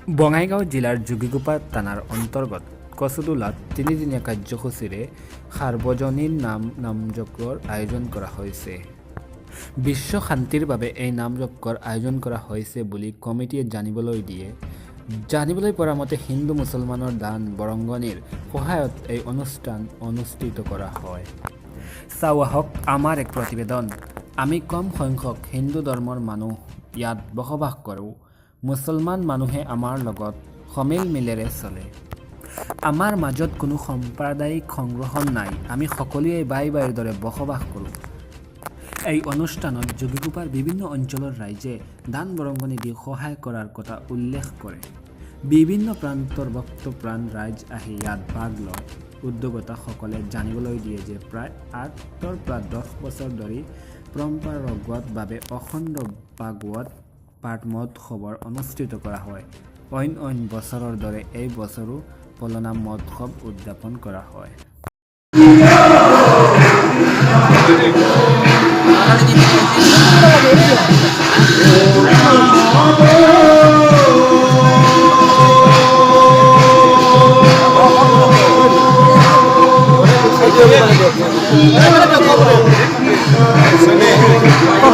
বঙাইগাঁও জিলাৰ যোগীঘোপা থানাৰ অন্তৰ্গত কচুদুলাত তিনিদিনীয়া কাৰ্যসূচীৰে সাৰ্বজনীন নামযজ্ঞৰ আয়োজন কৰা হৈছে। বিশ্ব শান্তিৰ বাবে এই নামযজ্ঞৰ আয়োজন কৰা হৈছে বুলি কমিটিয়ে জানিবলৈ পৰা মতে হিন্দু মুছলমানৰ দান বৰঙণিৰ সহায়ত এই অনুষ্ঠান অনুষ্ঠিত কৰা হয়। চাওঁ আহক আমাৰ এক প্ৰতিবেদন। আমি কম সংখ্যক হিন্দু ধৰ্মৰ মানুহ ইয়াত বসবাস কৰোঁ। মুছলমান মানুহে আমাৰ লগত সমিল মিলেৰে চলে। আমাৰ মাজত কোনো সাম্প্ৰদায়িক সংঘৰ্ষ নাই। আমি সকলোৱে বাই বাইৰ দৰে বসবাস কৰোঁ। এই অনুষ্ঠানত যোগীঘোপাৰ বিভিন্ন অঞ্চলৰ ৰাইজে দান বৰঙণি দি সহায় কৰাৰ কথা উল্লেখ কৰে। বিভিন্ন প্ৰান্তৰ ভক্তপ্ৰাণ ৰাইজ আহি ইয়াত ভাগ লয়। উদ্যোক্তাসকলে জানিবলৈ দিয়ে যে প্ৰায় 8 পৰা 10 বছৰ ধৰি পৰম্পৰাগতভাৱে অখণ্ড ভাগৱত পাঠ মহোৎসৱৰ অনুষ্ঠিত কৰা হয়। অইন বছৰৰ দৰে এই বছৰো পলনাম মহোৎসৱ উদযাপন কৰা হয়।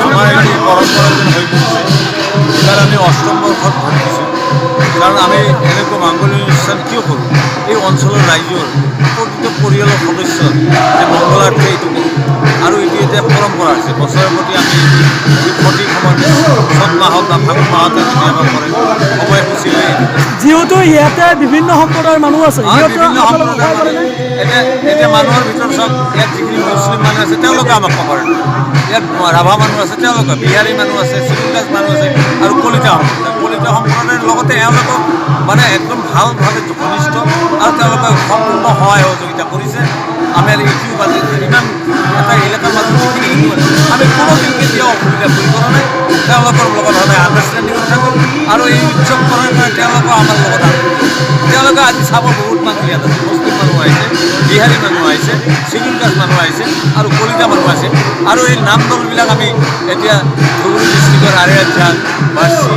আমাৰ এই পৰম্পৰা যেন হৈ পৰিছে। এইবাৰ আমি 8ম বৰ্ষত ভৰি দিছোঁ। কাৰণ আমি এনেকুৱা মাংগলিক অনুষ্ঠান কিয় কৰোঁ? এই অঞ্চলৰ ৰাইজৰ প্ৰতিটো পৰিয়ালৰ সদস্য যে মংগলাৰ্থে এইটো কৰোঁ। আৰু এইটো এতিয়া পৰম্পৰা আছে। বছৰৰ প্ৰতি আমি সঠিক সময়ত চ'ত মাহত বা ফাগুন মাহতে ধুনীয়াকৈ কৰে সময়সূচীৰে। যিহেতু ইয়াতে বিভিন্ন সম্প্ৰদায়ৰ মানুহ আছে, বিভিন্ন সম্প্ৰদায়ৰ এতিয়া মানুহৰ ভিতৰত চব ইয়াত যিখিনি মুছলিম মানুহ আছে তেওঁলোকে আমাক কৰে। ইয়াত ৰাভা মানুহ আছে, তেওঁলোকে বিহাৰী মানুহ আছে, চিৰিকাজ মানুহ আছে আৰু কলিতা সম্প্ৰদায়ৰ লগতে এওঁলোকক মানে একদম ভালভাৱে ঘনিষ্ঠ আৰু তেওঁলোকে সম্পূৰ্ণ সহায় সহযোগিতা কৰিছে। আমি ইটোৰ মাজত ইমান এটা এলেকাৰ মাজত আমি কোনোদিন কেতিয়াও অসুবিধা ভুল কৰা নাই। তেওঁলোকৰ লগত সদায় আণ্ডাৰষ্টেণ্ডিং থাকোঁ আৰু এই উৎসৱ কৰাৰ কাৰণে তেওঁলোকেও আমাৰ লগত আছে। তেওঁলোকে আজি চাব বহুত মানুহ ইয়াত আছে। মুছলিম মানুহ আহিছে, বিহাৰী মানুহ আহিছে, চিৰিকাজ মানুহ আহিছে আৰু কলিতা মানুহ আছে। আৰু এই নাম দলবিলাক আমি এতিয়া ধুবুৰী ডিষ্ট্ৰিক্টৰ আৰিয়াঝাল, বাৰ্চি,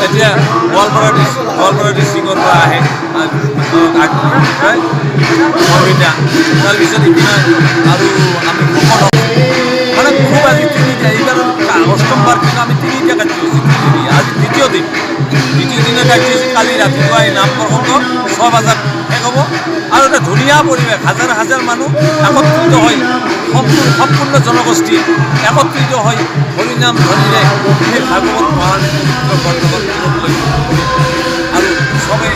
এতিয়া গোৱালপাৰা ডিষ্ট্ৰিক্টৰ পৰা আহে কবিতা, তাৰপিছত ইপিনে আৰু আমি ভকত মানে খুব আজি তিনিটা এইবাৰ 8মবাৰ কিন্তু আমি তিনিটা কাৰ্যসূচী আজি দ্বিতীয় দিনৰ কাৰ্যসূচী কালি ৰাতিপুৱা এই নাম প্ৰসংগ 6 বজাত শেষ হ'ব। আৰু এটা ধুনীয়া পৰিৱেশ, হাজাৰ মানুহ একত্ৰিত হৈ সম্পূৰ্ণ জনগোষ্ঠী একত্ৰিত হৈ হৰিনাম ধৰিৰে সেই ভাগৱত মহান বৰ্তমান কৰিবলৈ আৰু চবে